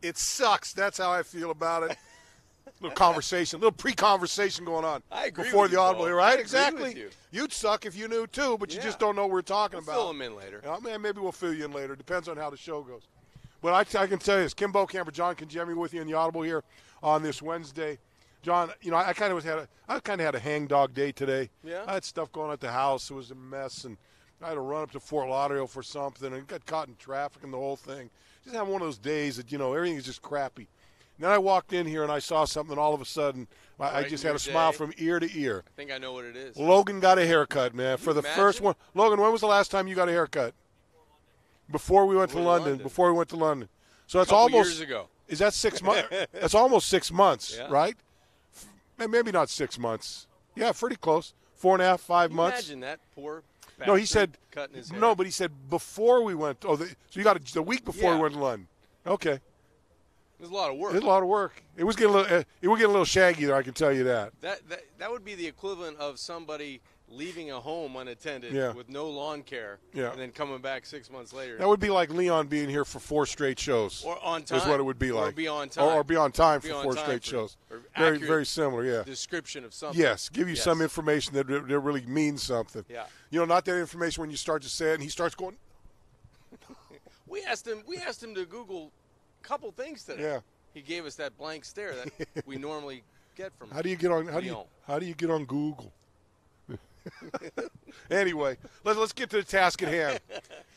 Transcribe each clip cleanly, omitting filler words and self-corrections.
It sucks. That's how I feel about it. Little conversation, little pre-conversation going on. I agree before with the you, Audible, Paul. right? I agree Exactly. with you. You'd suck if you knew too, but you Yeah. just don't know what we're talking We'll about. fill them in later. Man, maybe we'll fill you in later. Depends on how the show goes. But I can tell you this: Kim Bokamper, John Congemi with you in the Audible here on this Wednesday. John, I kind of had a hangdog day today. Yeah. I had stuff going on at the house. It was a mess, and I had to run up to Fort Lauderdale for something, and got caught in traffic and the whole thing. Just had one of those days that everything is just crappy. And then I walked in here and I saw something, and all of a sudden I just had a smile from ear to ear. I think I know what it is. Logan got a haircut, man. For the first one. Logan, when was the last time you got a haircut? Before we went to London. Before we went to London. So that's almost years ago. Is that 6 months? That's almost 6 months, Yeah. right? Maybe not 6 months. Yeah, pretty close. 4.5, 5 months. Imagine that poor bastard. No, he said cutting his hair. no, but he said before we went. So you got the week before Yeah. we went to London. Okay. It was a lot of work. It was a lot of work. It was getting a little shaggy there. I can tell you that. That would be the equivalent of somebody leaving a home unattended with no lawn care, and then coming back 6 months later. That would be like Leon being here for 4 straight shows. Or on time. Is what it would be like. Or be on time. Or be on time for 4 straight shows. Very, very similar, yeah. Description of something. Yes, give you some information that really means something. Yeah. Not that information when you start to say it and he starts going. We asked him to Google a couple things today. Yeah. He gave us that blank stare that we normally get from How do you get on Google? Anyway, let's get to the task at hand.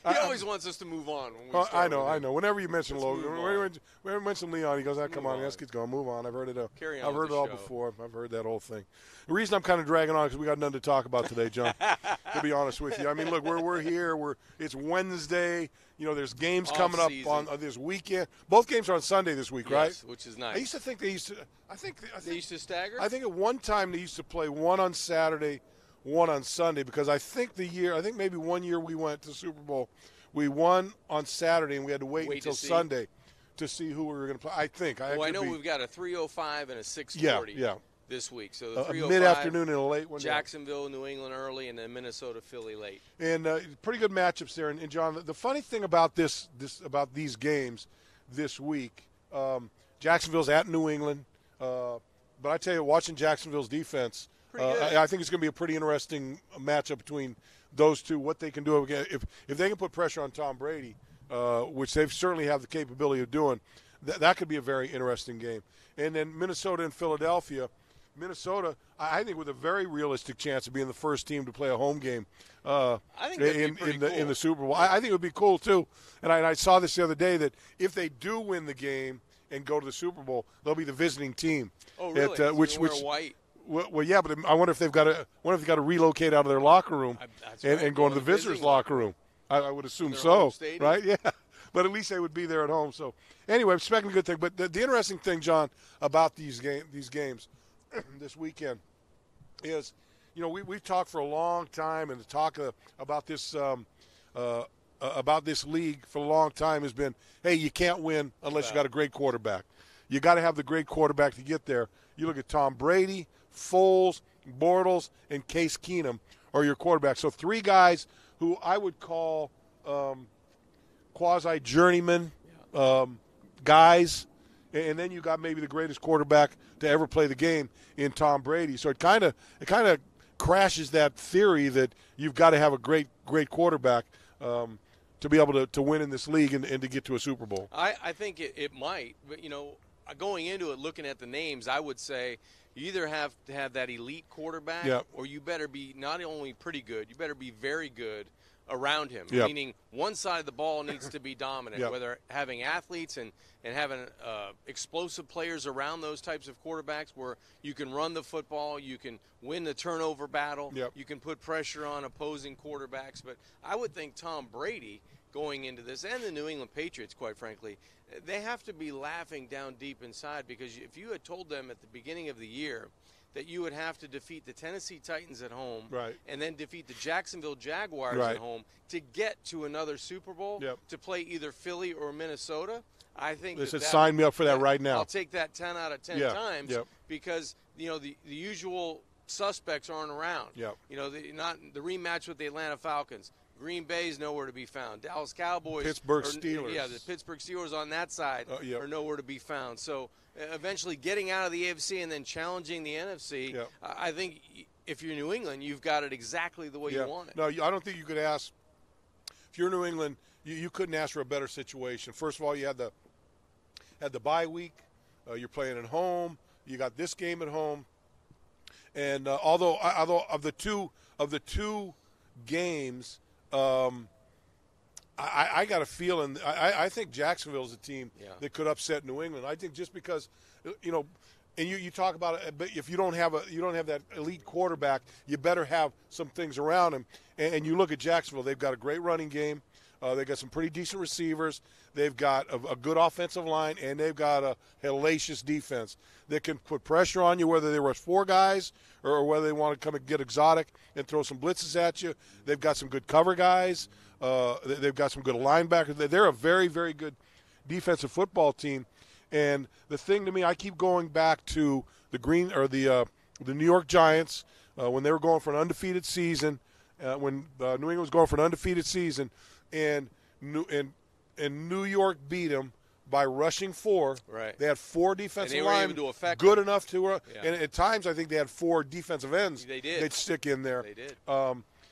He always wants us to move on. When we I know. Whenever you mention Logan, whenever you mention Leon, he goes, come on, let's get going. Move on. I've heard it. Carry on I've heard with it all the show. before. I've heard that whole thing. The reason I'm kind of dragging on is because we got nothing to talk about today, John. To be honest with you, I mean, look, we're here. It's Wednesday. There's games coming up on this weekend. Both games are on Sunday this week, right? Which is nice. I used to think they used to. They used to stagger. I think at one time they used to play one on Saturday, one on Sunday, because I think maybe one year we went to the Super Bowl, we won on Saturday and we had to wait until Sunday to see who we were going to play. I think. I know we've got a 3:05 and a 6:40 this week. So the 3:05 mid-afternoon and a late one. Jacksonville, New England early, and then Minnesota, Philly late. And pretty good matchups there. And John, the funny thing about about these games this week, Jacksonville's at New England, but I tell you, watching Jacksonville's defense. I think it's going to be a pretty interesting matchup between those two. What they can do if they can put pressure on Tom Brady, which they certainly have the capability of doing, that could be a very interesting game. And then Minnesota and Philadelphia. Minnesota, I think, with a very realistic chance of being the first team to play a home game. I think in the Super Bowl. I think it would be cool too. And I saw this the other day that if they do win the game and go to the Super Bowl, they'll be the visiting team. Oh, really? At, which white. Well, yeah, but I wonder if they've got to relocate out of their locker room and go into the visitors' locker room. I would assume so, right? Yeah, but at least they would be there at home. So anyway, I'm expecting a good thing. But the interesting thing, John, about these games this weekend is, we've talked for a long time, and the talk about this league for a long time has been, hey, you can't win unless you got a great quarterback. You got to have the great quarterback to get there. You look at Tom Brady, Foles, Bortles, and Case Keenum are your quarterbacks. So 3 guys who I would call quasi-journeyman guys, and then you got maybe the greatest quarterback to ever play the game in Tom Brady. So it kind of crashes that theory that you've got to have a great quarterback to be able to win in this league and to get to a Super Bowl. I think it might, but going into it, looking at the names, I would say you either have to have that elite quarterback, or you better be not only pretty good, you better be very good around him. Meaning one side of the ball needs to be dominant, whether having athletes and having explosive players around those types of quarterbacks where you can run the football, you can win the turnover battle, you can put pressure on opposing quarterbacks. But I would think Tom Brady going into this, and the New England Patriots, quite frankly, they have to be laughing down deep inside, because if you had told them at the beginning of the year that you would have to defeat the Tennessee Titans at home and then defeat the Jacksonville Jaguars at home to get to another Super Bowl, to play either Philly or Minnesota, I think they said sign me up for that right now. I'll take that 10 out of 10 times because, the usual suspects aren't around. The rematch with the Atlanta Falcons, Green Bay's nowhere to be found. Dallas Cowboys. Pittsburgh Steelers. Yeah, the Pittsburgh Steelers on that side Yep. are nowhere to be found. So eventually getting out of the AFC and then challenging the NFC, Yep. I think if you're New England, you've got it exactly the way you want it. No, I don't think you could ask. If you're New England, you couldn't ask for a better situation. First of all, you had the bye week. You're playing at home. You got this game at home. And although of the two games, I got a feeling. I think Jacksonville is a team that could upset New England. I think just because, and you talk about it, but if you don't have that elite quarterback, you better have some things around him. And you look at Jacksonville; they've got a great running game. They've got some pretty decent receivers. They've got a good offensive line, and they've got a hellacious defense that can put pressure on you, whether they rush 4 guys or whether they want to come and get exotic and throw some blitzes at you. They've got some good cover guys. They've got some good linebackers. They're a very, very good defensive football team. And the thing to me, I keep going back to the New York Giants when they were going for an undefeated season. When New England was going for an undefeated season, and New York beat them by rushing 4. Right. They had 4 defensive linemen good enough to and at times I think they had 4 defensive ends they'd stick in there. They did.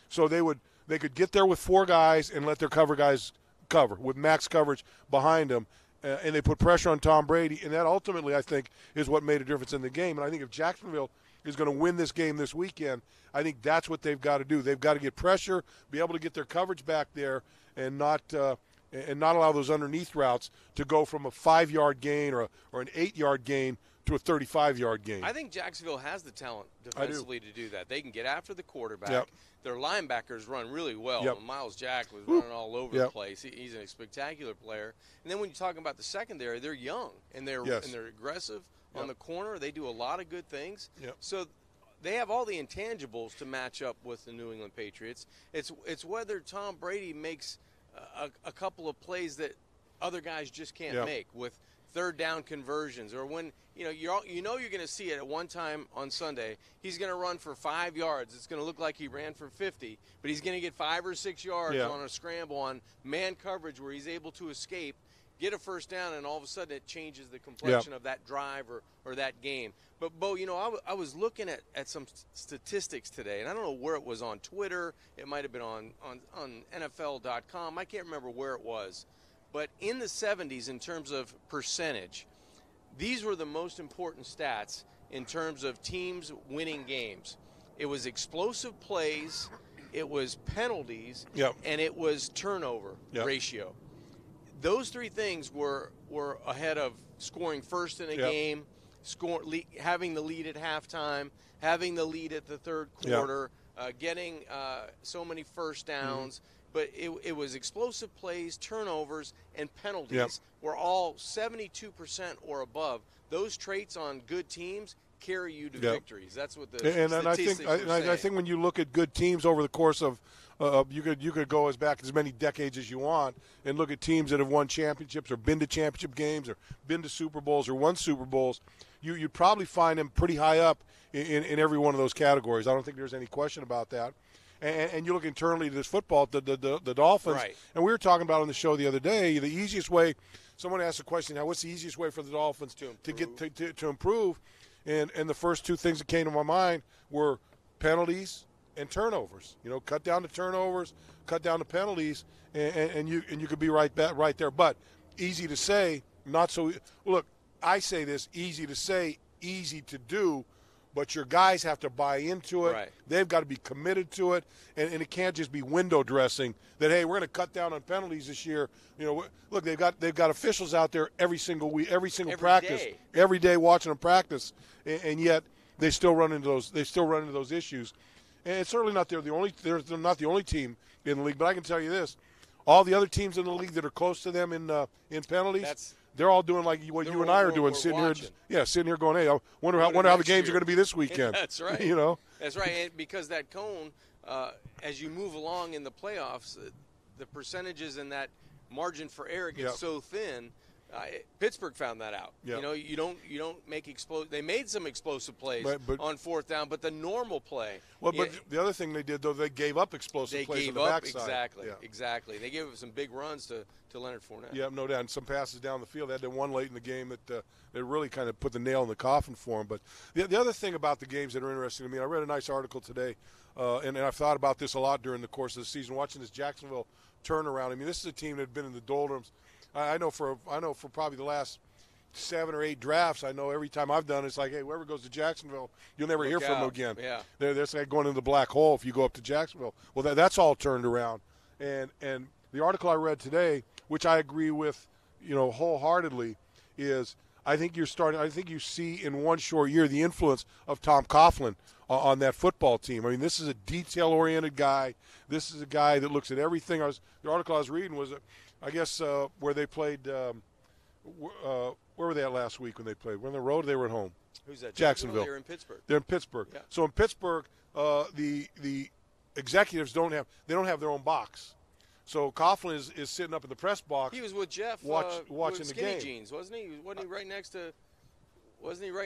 So they could get there with 4 guys and let their cover guys cover with max coverage behind them. And they put pressure on Tom Brady, and that ultimately, I think, is what made a difference in the game. And I think if Jacksonville is going to win this game this weekend, I think that's what they've got to do. They've got to get pressure, be able to get their coverage back there, and not allow those underneath routes to go from a 5-yard gain or an 8-yard gain to a 35-yard gain. I think Jacksonville has the talent defensively to do that. They can get after the quarterback. Yep. Their linebackers run really well. Yep. Miles Jack was running all over the place. He's a spectacular player. And then when you talk about the secondary, they're young and they're aggressive on the corner. They do a lot of good things. Yep. So they have all the intangibles to match up with the New England Patriots. It's whether Tom Brady makes a couple of plays that other guys just can't make with third down conversions, or when you're going to see it at one time on Sunday. He's going to run for 5 yards. It's going to look like he ran for 50, but he's going to get 5 or 6 yards on a scramble on man coverage where he's able to escape, get a first down, and all of a sudden it changes the complexion of that drive or that game. But, Bo, I was looking at some statistics today, and I don't know where it was on Twitter. It might have been on NFL.com. I can't remember where it was. But in the 70s, in terms of percentage, these were the most important stats in terms of teams winning games. It was explosive plays, it was penalties, and it was turnover ratio. Those 3 things were ahead of scoring first in a game, having the lead at halftime, having the lead at the third quarter, getting so many first downs. But it was explosive plays, turnovers, and penalties were all 72% or above. Those traits on good teams carry you to victories. That's what the statistics are saying. I think when you look at good teams over the course of you could go as back as many decades as you want and look at teams that have won championships or been to championship games or been to Super Bowls or won Super Bowls. You'd probably find them pretty high up in every one of those categories. I don't think there's any question about that. And you look internally to this football, the Dolphins, and we were talking about on the show the other day, the easiest way, someone asked a question, now what's the easiest way for the Dolphins to improve? And the first 2 things that came to my mind were penalties and turnovers. Cut down the turnovers, cut down the penalties, and you could be right there. But easy to say, not so. Look, I say this, easy to say, easy to do. But your guys have to buy into it. Right. They've got to be committed to it, and it can't just be window dressing. That hey, we're going to cut down on penalties this year. Look, they've got officials out there every single week, every practice, every day watching them practice, and yet they still run into those. They still run into those issues, and it's certainly not they're not the only team in the league. But I can tell you this: all the other teams in the league that are close to them in penalties. They're all doing like what you and I are doing, sitting here going, hey, I wonder how the games are going to be this weekend. That's right. That's right. And because that cone, as you move along in the playoffs, the percentages and that margin for error gets so thin. Pittsburgh found that out. Yep. You know, you don't make They made some explosive plays but on fourth down, but the normal play. Well, but the other thing they did, though, they gave up explosive plays on the backside. Exactly. They gave up some big runs to Leonard Fournette. Yeah, no doubt. And some passes down the field. They had that one late in the game that really kind of put the nail in the coffin for them. But the other thing about the games that are interesting to me, I read a nice article today, and I've thought about this a lot during the course of the season, watching this Jacksonville turnaround. I mean, this is a team that had been in the doldrums. I know for probably the last 7 or 8 drafts, I know every time I've done it, it's like, hey, whoever goes to Jacksonville, you'll never hear from them again. Yeah. They're like going into the black hole if you go up to Jacksonville. Well, that's all turned around. And the article I read today, which I agree with, wholeheartedly, is I think you see in one short year the influence of Tom Coughlin on that football team. I mean, this is a detail-oriented guy. This is a guy that looks at everything. The article I was reading was, I guess, where they played. Where were they at last week when they played? Were on the road or they were at home? Who's that? Jacksonville. They're in Pittsburgh. They're in Pittsburgh. Yeah. So in Pittsburgh, the executives don't have their own box. So Coughlin is sitting up in the press box. He was with Jeff watching the game. Skinny Jeans, wasn't he? Wasn't he right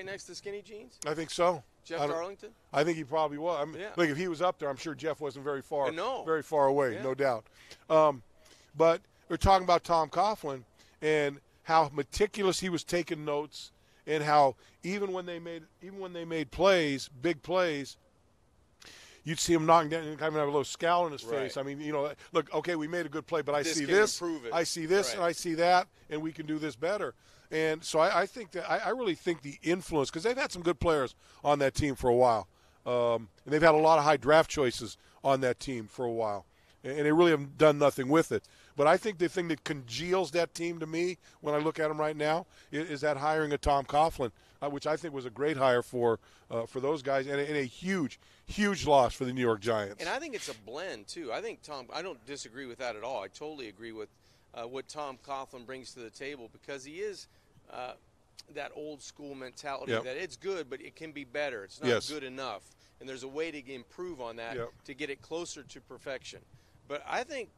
next to Skinny Jeans? I think so. Jeff Darlington? I think he probably was. Look, if he was up there, I'm sure Jeff wasn't very far away, no doubt. But we're talking about Tom Coughlin and how meticulous he was taking notes, and how even when they made plays, big plays, you'd see him knocking down and kind of have a little scowl on his face. I mean, look, okay, we made a good play, but I see this, I see this, and I see that, and we can do this better. And so I think that I really think the influence, because they've had some good players on that team for a while, and they've had a lot of high draft choices on that team for a while, and they really have done nothing with it. But I think the thing that congeals that team to me when I look at them right now is that hiring of Tom Coughlin, which I think was a great hire for those guys, and a huge loss for the New York Giants. And I think it's a blend too. I don't disagree with that at all. I totally agree with what Tom Coughlin brings to the table, because he is that old school mentality that it's good, but it can be better. It's not good enough, and there's a way to improve on that to get it closer to perfection. But I think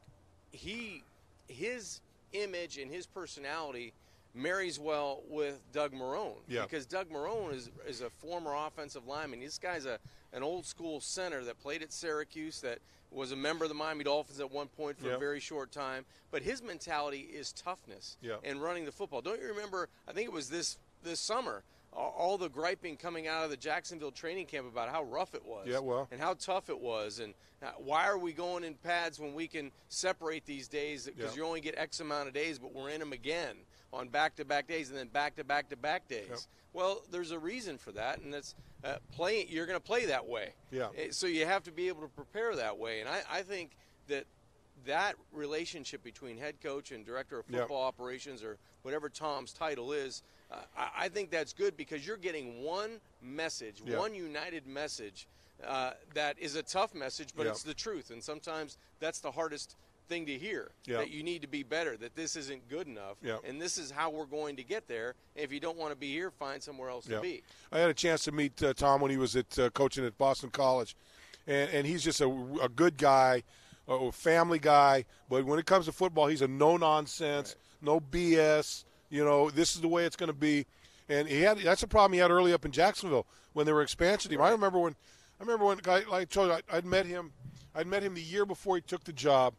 his image and his personality marries well with Doug Marrone, because Doug Marrone is a former offensive lineman. This guy's an old school center that played at Syracuse, that was a member of the Miami Dolphins at one point for a very short time. But his mentality is toughness and running the football. Don't you remember, I think it was this summer, all the griping coming out of the Jacksonville training camp about how rough it was and how tough it was, and why are we going in pads when we can separate these days, because you only get X amount of days, but we're in them again on back-to-back days and then back-to-back-to-back days. Well, there's a reason for that, and that's you're going to play that way. So you have to be able to prepare that way, and I think that relationship between head coach and director of football operations, or whatever Tom's title is, I think that's good, because you're getting one message, one united message that is a tough message, but it's the truth. And sometimes that's the hardest thing to hear, that you need to be better, that this isn't good enough, and this is how we're going to get there. If you don't want to be here, find somewhere else to be. I had a chance to meet Tom when he was coaching at Boston College, and he's just a good guy, a family guy, but when it comes to football, he's a no-nonsense, no BS. This is the way it's going to be. And that's a problem he had early up in Jacksonville when they were expansion team. I remember when I told you I'd met him the year before he took the job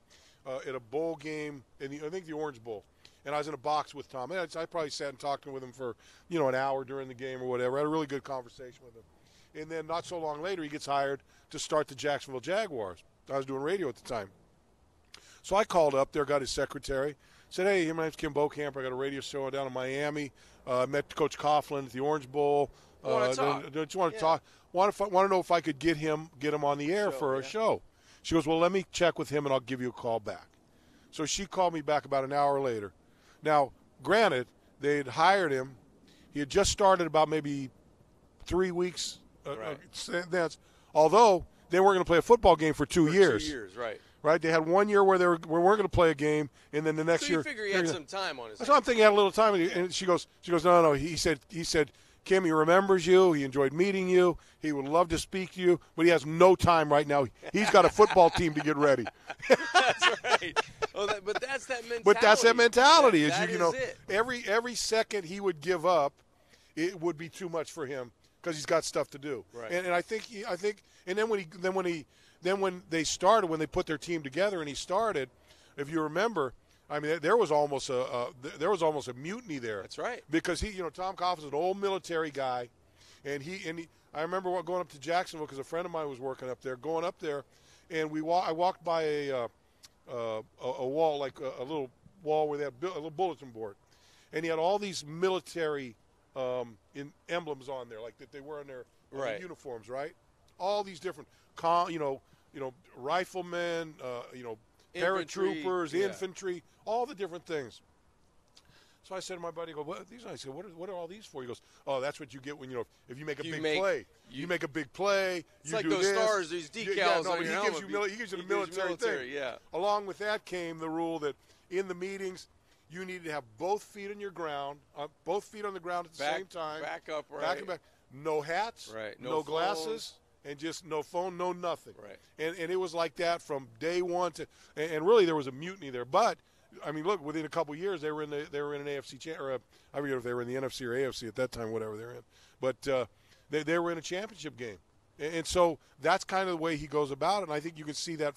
at a bowl game I think the Orange Bowl. And I was in a box with Tom. And I probably sat and talked with him for, an hour during the game or whatever. I had a really good conversation with him. And then not so long later, he gets hired to start the Jacksonville Jaguars. I was doing radio at the time. So I called up there, got his secretary, said, hey, my name's Kim Bokamper. I got a radio show down in Miami. Met Coach Coughlin at the Orange Bowl. Want to talk. Want to know if I could get him on the air for a show. She goes, well, let me check with him, and I'll give you a call back. So she called me back about an hour later. Now, granted, they'd hired him. He had just started about maybe 3 weeks. Although they weren't going to play a football game for 2 years. 2 years, right. Right, they had 1 year where they weren't going to play a game, and then the next year. So you figure he had some time on his hands. So I'm thinking he had a little time, and she goes, no. He said, Kim, he remembers you. He enjoyed meeting you. He would love to speak to you, but he has no time right now. He's got a football team to get ready. That's right. But that's that mentality. But that's that mentality. That is it. Every second he would give up, it would be too much for him because he's got stuff to do. Right. And I think, and then when they started, when they put their team together and he started, if you remember, I mean, there was almost a mutiny there. That's right. Because Tom Coughlin's an old military guy, and I remember going up to Jacksonville because a friend of mine was working up there. Going up there, and I walked by a wall, like a little wall where they had a little bulletin board, and he had all these military emblems on there, like that they wear on their uniforms, right? All these different, riflemen, paratroopers, infantry, all the different things. So I said to my buddy, I said, what are all these for? He goes, oh, that's what you get when, if you make a big play. You make a big play. It's like those stars, these decals on your helmet. He gives you the military thing. Yeah. Along with that came the rule that in the meetings, you needed to have both feet on your ground, both feet on the ground at the same time. Back up, right. Back and back. No hats, right. No glasses, and just no phone, no nothing. Right. And it was like that from day one and really there was a mutiny there. But I mean, look, within a couple of years they were in an AFC I forget if they were in the NFC or AFC at that time, whatever they're in. But they were in a championship game, and so that's kind of the way he goes about it. And I think you can see that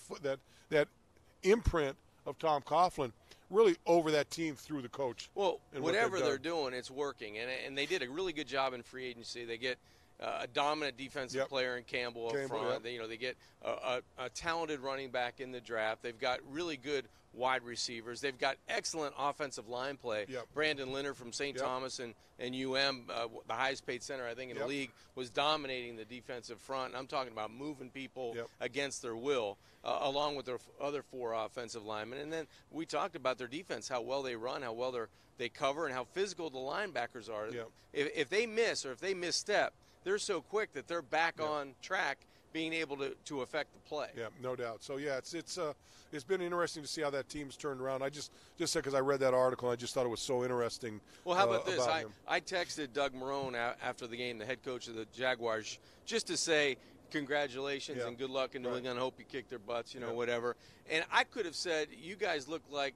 imprint of Tom Coughlin really over that team through the coach. Well, whatever they're doing, it's working, and they did a really good job in free agency. They get a dominant defensive player in Campbell up front. Yep. They get a talented running back in the draft. They've got really good wide receivers. They've got excellent offensive line play. Yep. Brandon Leonard from St. Thomas and UM, the highest paid center, I think, in the league, was dominating the defensive front. And I'm talking about moving people against their will, along with their other four offensive linemen. And then we talked about their defense, how well they run, how well they cover, and how physical the linebackers are. Yep. If they miss or if they misstep, they're so quick that they're back on track, being able to affect the play. Yeah, no doubt. So yeah, it's been interesting to see how that team's turned around. I just said because I read that article, I just thought it was so interesting. Well, how about this? I texted Doug Marrone after the game, the head coach of the Jaguars, just to say congratulations and good luck in New England. Hope you kick their butts, whatever. And I could have said, you guys look like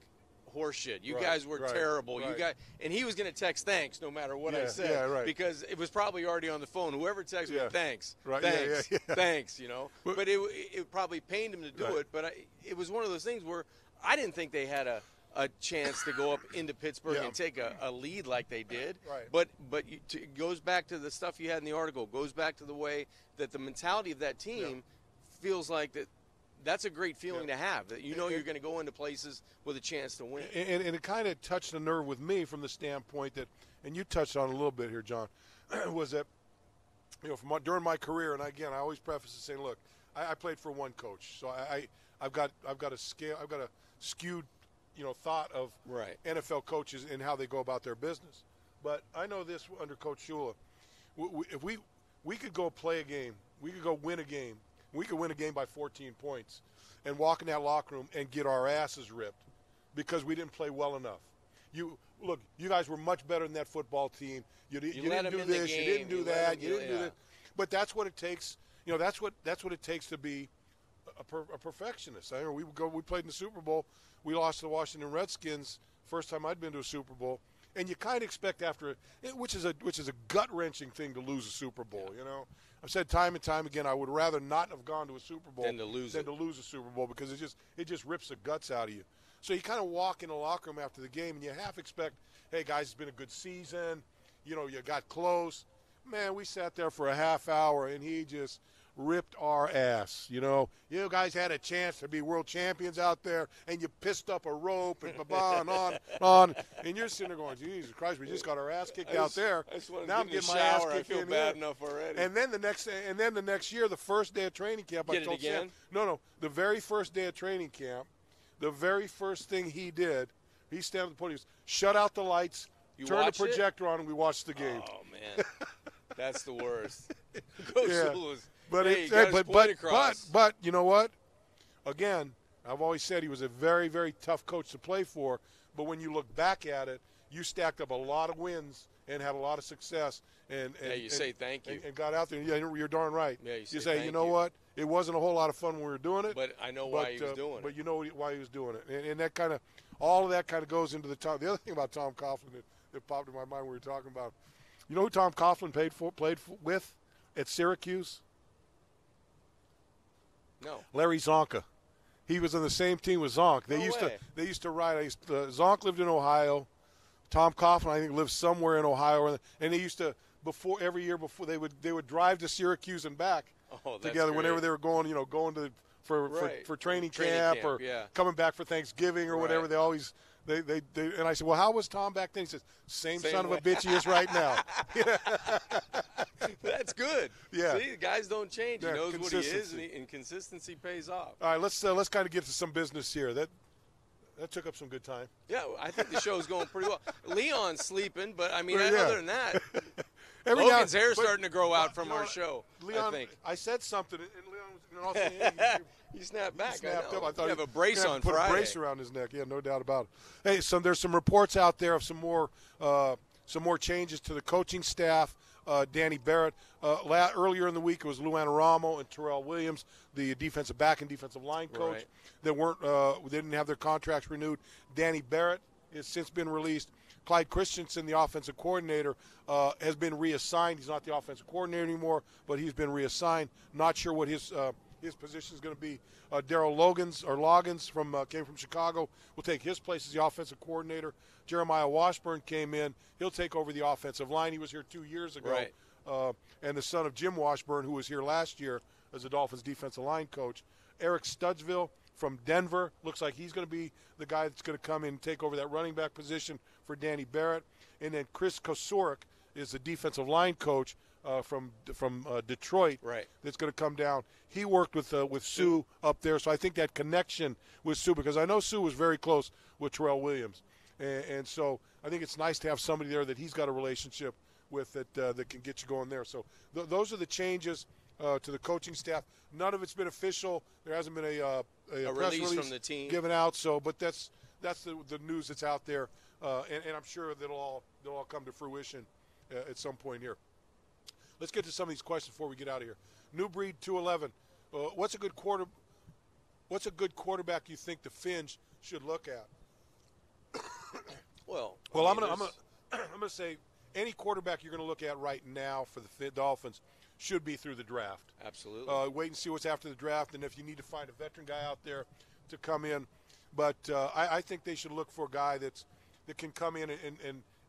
horseshit. You guys were terrible. You guys, and he was going to text thanks no matter what I said, because it was probably already on the phone. Whoever texted me, thanks, thanks, thanks. But it probably pained him to do it. But it was one of those things where I didn't think they had a chance to go up into Pittsburgh and take a lead like they did. Right. But it goes back to the stuff you had in the article. Goes back to the way that the mentality of that team feels like that. That's a great feeling to have, that you're going to go into places with a chance to win. And it kind of touched a nerve with me from the standpoint that, and you touched on it a little bit here, John, was that, during my career, and again, I always preface it saying, look, I played for one coach, so I've got a skewed, thought of NFL coaches and how they go about their business. But I know this under Coach Shula, if we could go play a game, we could go win a game. We could win a game by 14 points and walk in that locker room and get our asses ripped because we didn't play well enough. You guys were much better than that football team. You didn't do this, you didn't do that, you didn't do that. But that's what it takes. That's what it takes to be a perfectionist. I remember we played in the Super Bowl. We lost to the Washington Redskins first time I'd been to a Super Bowl. And you kind of expect which is a gut-wrenching thing to lose a Super Bowl, I've said time and time again, I would rather not have gone to a Super Bowl than to lose a Super Bowl, because it just rips the guts out of you. So you kind of walk in the locker room after the game and you half expect, hey guys, it's been a good season. You got close. Man, we sat there for a half hour and he just ripped our ass. You guys had a chance to be world champions out there, and you pissed up a rope and and on and on. And you're sitting there going, Jesus Christ, we just got our ass kicked out there. Now I'm getting my ass kicked in here. I feel bad enough already. And then the next year, the first day of training camp, I told Sam, the very first day of training camp, the very first thing he did, he stands at the podium, shut out the lights, turn the projector on, and we watched the game. Oh man, that's the worst. Coach Shula. But you know what? Again, I've always said he was a very, very tough coach to play for. But when you look back at it, you stacked up a lot of wins and had a lot of success. and you say thank you and got out there. Yeah, you're darn right. Yeah, you say you know what? It wasn't a whole lot of fun when we were doing it, but I know why he was doing it. But you know why he was doing it, and that kind of all of that kind of goes into the Tom. The other thing about Tom Coughlin that popped in my mind when we were talking about, you know who Tom Coughlin played with at Syracuse? No. Larry Zonka. He was on the same team with Zonk. They used to ride. Zonk lived in Ohio. Tom Coughlin, I think, lived somewhere in Ohio, and they used to every year before they would drive to Syracuse and back together whenever they were going to for training camp or coming back for Thanksgiving or whatever. They always they and I said, well, how was Tom back then? He says, same son of a bitch he is right now. That's good. Yeah. See, the guys don't change. He knows what he is, and consistency pays off. All right, let's kind of get to some business here. That took up some good time. Yeah, I think the show's going pretty well. Leon's sleeping, but I mean, other than that, Logan's hair's starting to grow out from our show. Leon, I think. I said something, and Leon was he snapped back. He snapped up. I thought you have a brace on put Friday. A brace around his neck. Yeah, no doubt about it. Hey, there's some reports out there of some more changes to the coaching staff. Danny Barrett. Earlier in the week, it was Lou Anaramo and Terrell Williams, the defensive back and defensive line coach, that didn't have their contracts renewed. Danny Barrett has since been released. Clyde Christensen, the offensive coordinator, has been reassigned. He's not the offensive coordinator anymore, but he's been reassigned. Not sure what his position is going to be. Daryl Loggins came from Chicago, will take his place as the offensive coordinator. Jeremiah Washburn came in. He'll take over the offensive line. He was here 2 years ago. Right. And the son of Jim Washburn, who was here last year as the Dolphins defensive line coach. Eric Studsville from Denver. Looks like he's going to be the guy that's going to come in and take over that running back position for Danny Barrett. And then Chris Kosurik is the defensive line coach from Detroit. Right. That's going to come down. He worked with Sue up there, so I think that connection with Sue, because I know Sue was very close with Terrell Williams. And so I think it's nice to have somebody there that he's got a relationship with that can get you going there. So those are the changes to the coaching staff. None of it's been official. There hasn't been a press release from the team given out. So, but that's the news that's out there, and I'm sure they'll all come to fruition at some point here. Let's get to some of these questions before we get out of here. New Breed 211. What's a good quarterback you think the Finns should look at? Well, I'm gonna say any quarterback you're going to look at right now for the Dolphins should be through the draft. Absolutely. Wait and see what's after the draft, and if you need to find a veteran guy out there to come in. But I think they should look for a guy that can come in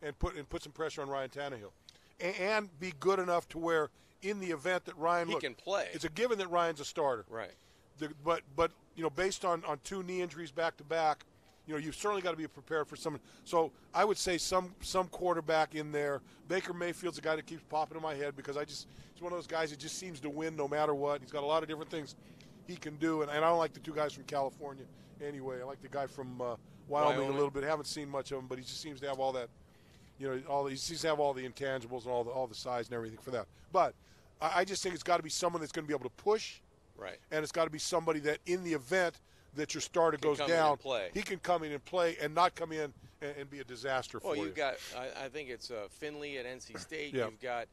and put some pressure on Ryan Tannehill, and be good enough to where in the event that Ryan can play, it's a given that Ryan's a starter. Right. But based on 2 knee injuries back to back, you've certainly got to be prepared for someone. So I would say some quarterback in there. Baker Mayfield's a guy that keeps popping in my head because he's one of those guys that just seems to win no matter what. He's got a lot of different things he can do, and I don't like the 2 guys from California anyway. I like the guy from Wyoming a little bit. Haven't seen much of him, but he just seems to have all that. He seems to have all the intangibles and all the size and everything for that. But I just think it's got to be someone that's going to be able to push, right? And it's got to be somebody that in the event that your starter goes down, he can come in and play and not come in and be a disaster for you. Well, you've got, I think it's Finley at NC State. Yeah. You've got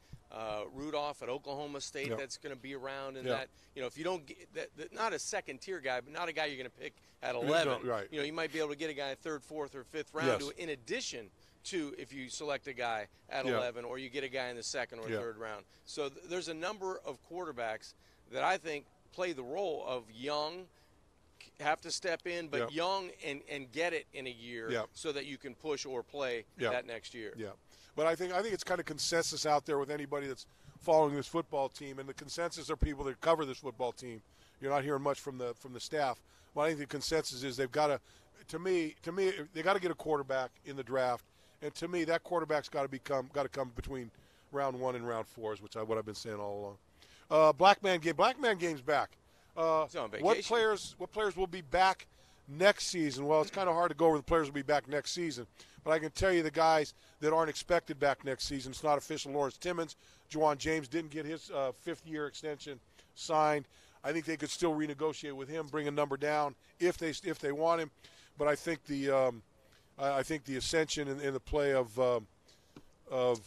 Rudolph at Oklahoma State that's going to be around. And that, if you don't get that, not a second-tier guy, but not a guy you're going to pick at 11. Right. You might be able to get a guy 3rd, 4th, or 5th round in addition to if you select a guy at 11 or you get a guy in the 2nd or 3rd round. So there's a number of quarterbacks that I think play the role of young, have to step in, but young and get it in a year so that you can push or play that next year. Yeah. But I think it's kind of consensus out there with anybody that's following this football team, and the consensus are people that cover this football team. You're not hearing much from the staff. But I think the consensus is they've got to me they got to get a quarterback in the draft, and to me that quarterback's got to come between round 1 and round 4, which what I've been saying all along. Black Man Game's back. What players will be back next season? Well, it's kind of hard to go over the players will be back next season, but I can tell you the guys that aren't expected back next season. It's not official. Lawrence Timmons, Juwan James didn't get his 5th-year extension signed. I think they could still renegotiate with him, bring a number down if they want him. But I think the ascension in the play of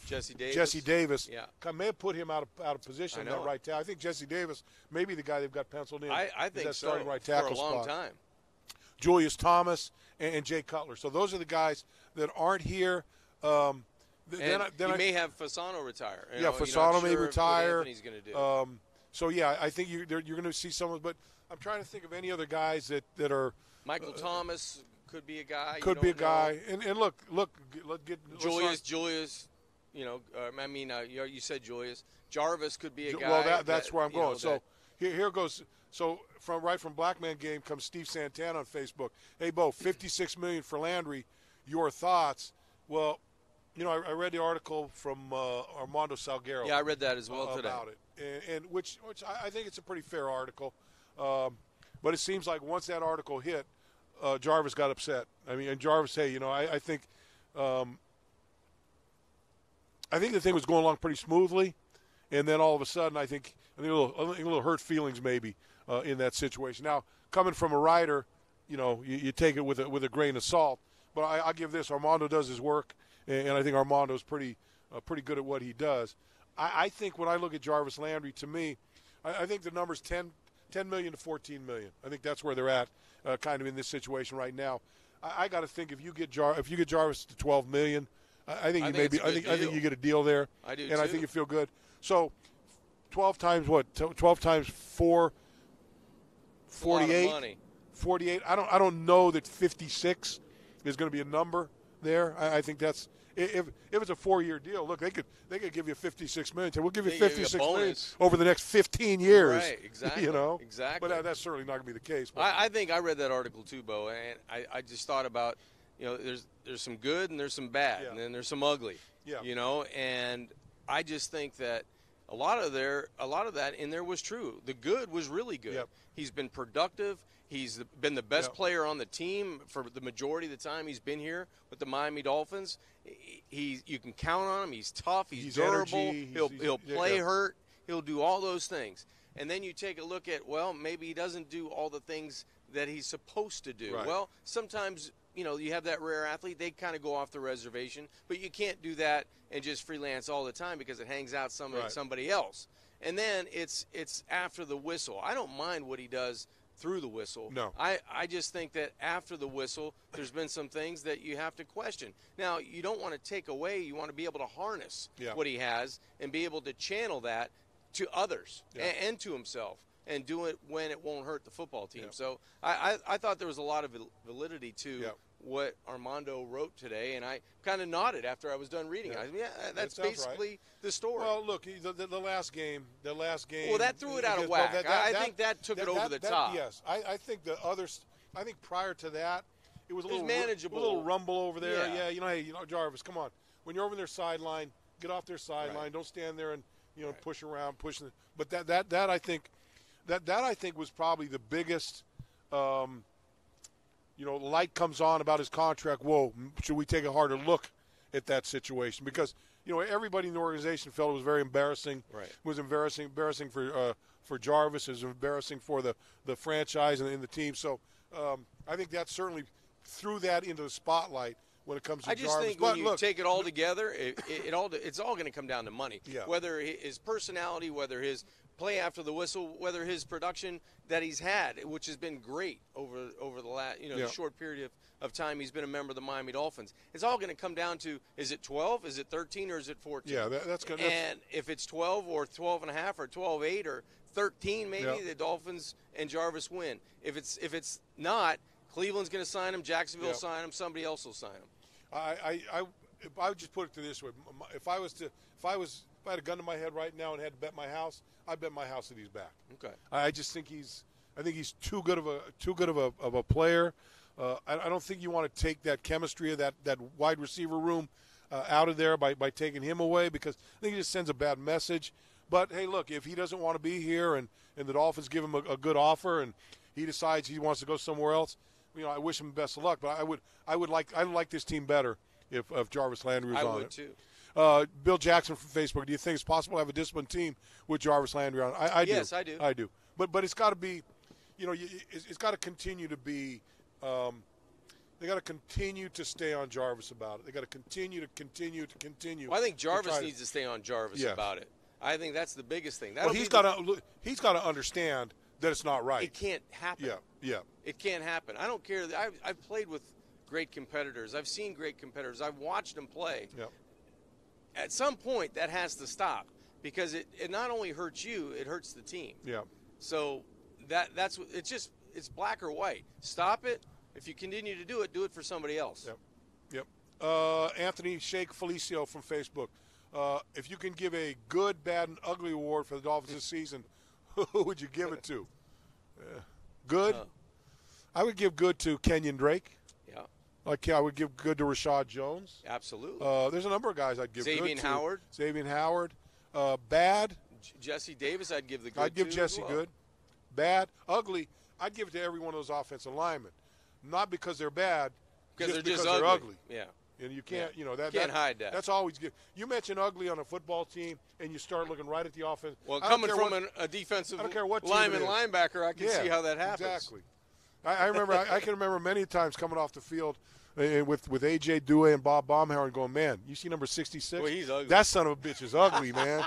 Jesse Davis. Yeah, may have put him out of position in that right tackle. I think Jesse Davis may be the guy they've got penciled in. I think that so, starting right tackle for a long spot. time. Julius Thomas and Jay Cutler. So those are the guys that aren't here. You may have Fasano retire. Fasano may retire. What Anthony's going to do. So yeah, I think you're going to see someone. But I'm trying to think of any other guys that are. Michael Thomas could be a guy. Could be a guy. And look. Let's get Julius. You said Julius. Jarvis could be a guy. Well, that's where I'm going. So here goes. So from Black Man Game comes Steve Santana on Facebook. Hey, Bo, $56 million for Landry. Your thoughts? Well, I read the article from Armando Salguero. Yeah, I read that as well today about it, and which I think it's a pretty fair article. But it seems like once that article hit, Jarvis got upset. I mean, and Jarvis, hey, I think the thing was going along pretty smoothly, and then all of a sudden, I think a little hurt feelings maybe in that situation. Now, coming from a writer, you take it with a grain of salt. But I give this: Armando does his work, and I think Armando's pretty good at what he does. I think when I look at Jarvis Landry, to me, I think the number's 10 million to 14 million. I think that's where they're at, kind of in this situation right now. I got to think if you get Jarvis to 12 million, I think you get a deal there. I do, and too. I think you feel good. So 12 times what? 12 times 4, 48. A lot of money. 48. I don't know that 56 is going to be a number there. I think that's if it's a 4-year deal. Look, they could give you 56 million. We'll give you 56 million over the next 15 years. Right, exactly. Exactly. But that's certainly not going to be the case. I think I read that article too, Bo, and I just thought about there's some good and there's some bad, and then there's some ugly. Yeah. And I just think that a lot of that in there was true. The good was really good. Yep. He's been productive. He's been the best player on the team for the majority of the time he's been here with the Miami Dolphins. You can count on him. He's tough. He's durable. Energy. He'll play hurt. He'll do all those things. And then you take a look at, maybe he doesn't do all the things that he's supposed to do. Right. Well, sometimes, you have that rare athlete. They kind of go off the reservation. But you can't do that and just freelance all the time because it hangs out somebody else. And then it's after the whistle. I don't mind what he does through the whistle. No. I just think that after the whistle, there's been some things that you have to question. Now, you don't want to take away. You want to be able to harness what he has and be able to channel that to others and to himself and do it when it won't hurt the football team. Yeah. So I thought there was a lot of validity to what Armando wrote today, and I kind of nodded after I was done reading. Yeah. That's basically the story. Well, look, the last game. Well, that threw it out of whack. I think that took it over the top. Yes, I think the others. I think prior to that, it was a little manageable. A little rumble over there. Yeah. Hey, Jarvis, come on. When you're over their sideline, get off their sideline. Right. Don't stand there and push around, pushing. But that I think was probably the biggest. Light comes on about his contract. Whoa, should we take a harder look at that situation? Because everybody in the organization felt it was very embarrassing. Right. It was embarrassing for Jarvis. It was embarrassing for the franchise and the team. So I think that certainly threw that into the spotlight when it comes to Jarvis. I just think when you take it all together, it's all going to come down to money. Yeah. Whether his personality, whether his play after the whistle, whether his production that he's had, which has been great over the last the short period of time he's been a member of the Miami Dolphins. It's all going to come down to, is it 12, is it 13, or is it 14? Yeah, that's good. And if it's 12 or 12 and a half or 12-8 or 13, maybe the Dolphins and Jarvis win. If it's not, Cleveland's going to sign him, Jacksonville sign him, somebody else will sign him. I would just put it to this way: if I had a gun to my head right now and had to bet my house, I'd bet my house that he's back. Okay. I just think he's too good of a player. I don't think you want to take that chemistry of that wide receiver room out of there by taking him away, because I think it just sends a bad message. But hey, look, if he doesn't want to be here and the Dolphins give him a good offer and he decides he wants to go somewhere else, I wish him best of luck. But I would like this team better if Jarvis Landry was on it. I would too. Bill Jackson from Facebook, do you think it's possible to have a disciplined team with Jarvis Landry on? I do. Yes, I do. I do. But it's got to be, it's got to continue to be, They got to continue to stay on Jarvis about it. They got to continue. Well, I think Jarvis needs to stay on Jarvis about it. I think that's the biggest thing. Well, he's got to understand that it's not right. It can't happen. Yeah. It can't happen. I don't care. I've played with great competitors. I've seen great competitors. I've watched them play. Yep. At some point, that has to stop because it not only hurts you, it hurts the team. Yeah. So that's it's black or white. Stop it. If you continue to do it for somebody else. Yep. Anthony Sheikh Felicio from Facebook. If you can give a good, bad, and ugly award for the Dolphins this season, who would you give it to? Good? I would give good to Kenyon Drake. Yeah. I would give good to Rashad Jones. Absolutely. There's a number of guys I'd give good to. Xavier Howard. Bad. Jesse Davis, I'd give the good I'd give to Jesse as well. good. Bad. Ugly, I'd give it to every one of those offensive linemen. Not because they're bad, because they're ugly. Yeah. And you can't, can't hide that. That's always good. You mention ugly on a football team, and you start looking right at the offense. Well, coming from a defensive lineman linebacker, I can see how that happens. Exactly. I remember. I can remember many times coming off the field with A.J. Dewey and Bob Baumhauer and going, man, you see number 66? Well, he's ugly. That son of a bitch is ugly, man.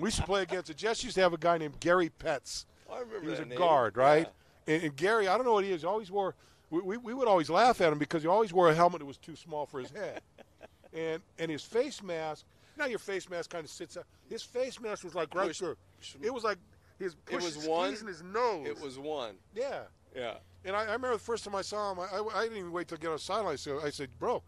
We used to play against the Jets. Used to have a guy named Gary Petz. I remember he was that a name. guard, right? Yeah. And Gary, I don't know what he is. He always wore. We would always laugh at him because he always wore a helmet that was too small for his head. And his face mask, now your face mask kind of sits up. His face mask was like right there. It was like squeezing his nose. It was one. Yeah. Yeah. And I remember the first time I saw him, I didn't even wait till get on the sideline. So I said, bro,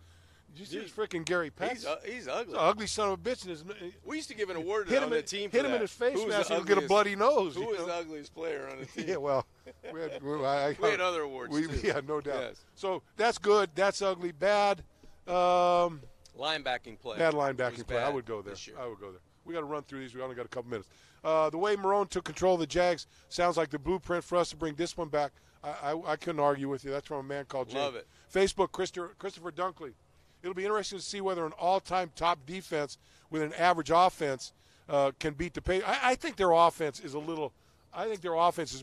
did you see this freaking Gary Petz? He's ugly. He's an ugly son of a bitch. We used to give an award on the team for hit him in his face mask and he'll get a bloody nose. Who was the ugliest player on the team? Yeah, well, we had other awards too. Yeah, no doubt. Yes. So that's good. That's ugly. Bad. Linebacking play. Bad linebacking play. I would go there. We got to run through these. We only got a couple minutes. The way Marrone took control of the Jags sounds like the blueprint for us to bring discipline back. I couldn't argue with you. That's from a man called Jay. Love it. Facebook, Christopher Dunkley. It'll be interesting to see whether an all-time top defense with an average offense can beat the pace. I think their offense is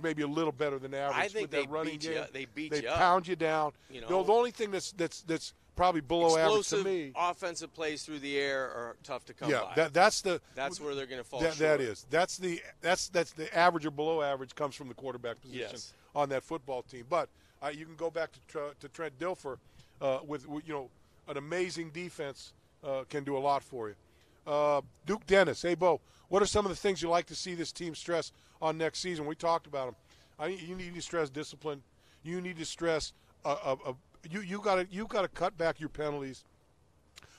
maybe a little better than average. I think with running beat game. you. They beat They you up. pound you down. You know, the only thing that's probably below average to me. Offensive plays through the air are tough to come by. Yeah, that's where they're going to fall short. That's the average or below average comes from the quarterback position on that football team. But you can go back to Trent Dilfer with an amazing defense can do a lot for you. Duke Dennis, hey Bo, what are some of the things you like to see this team stress on next season? We talked about them. You need to stress discipline. You need to stress you got to cut back your penalties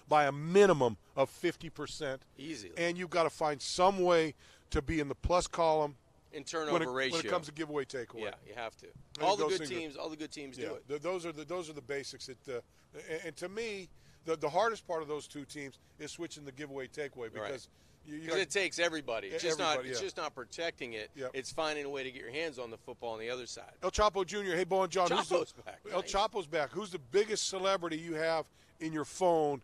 by a minimum of 50%. Easily. And you've got to find some way to be in the plus column in turnover ratio when it comes to giveaway takeaway. Yeah, you have to. All the good teams do it. Those are the basics. And to me, the hardest part of those two teams is switching the giveaway takeaway because it takes everybody. It's just not protecting it. Yep. It's finding a way to get your hands on the football on the other side. El Chapo Jr. Hey, Bo and John. Chapo's back. El Chapo's back. Who's the biggest celebrity you have in your phone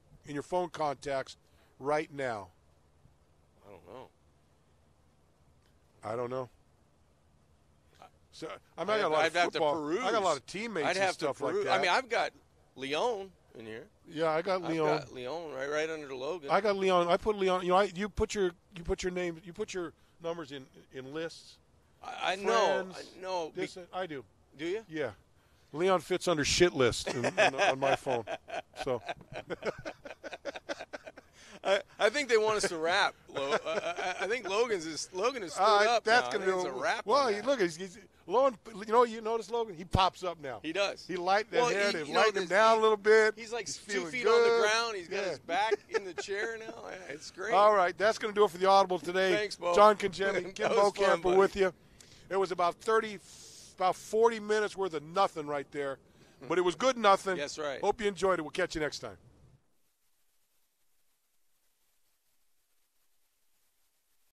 contacts right now? I don't know. So I got a lot of football. I got a lot of teammates and stuff like that. I mean, I've got Leon in here. Yeah, I got Leon. I've got Leon right under Logan. I got Leon. I put Leon. You put your name. You put your numbers in lists. I know. I do. Do you? Yeah. Leon fits under shit list on my phone. So. I think they want us to rap. I think Logan is stood up. That's going to be a rap. Well, look, he's Logan. You notice Logan? He pops up now. He does. He lightened his head and lightened him down a little bit. He's like 2 feet good. on the ground. He's got his back in the chair now. Yeah, it's great. All right, that's going to do it for the Audible today. Thanks, Bo. John Congemi, Kim Bokamper with you. It was about 40 minutes worth of nothing right there, but it was good nothing. That's right. Hope you enjoyed it. We'll catch you next time.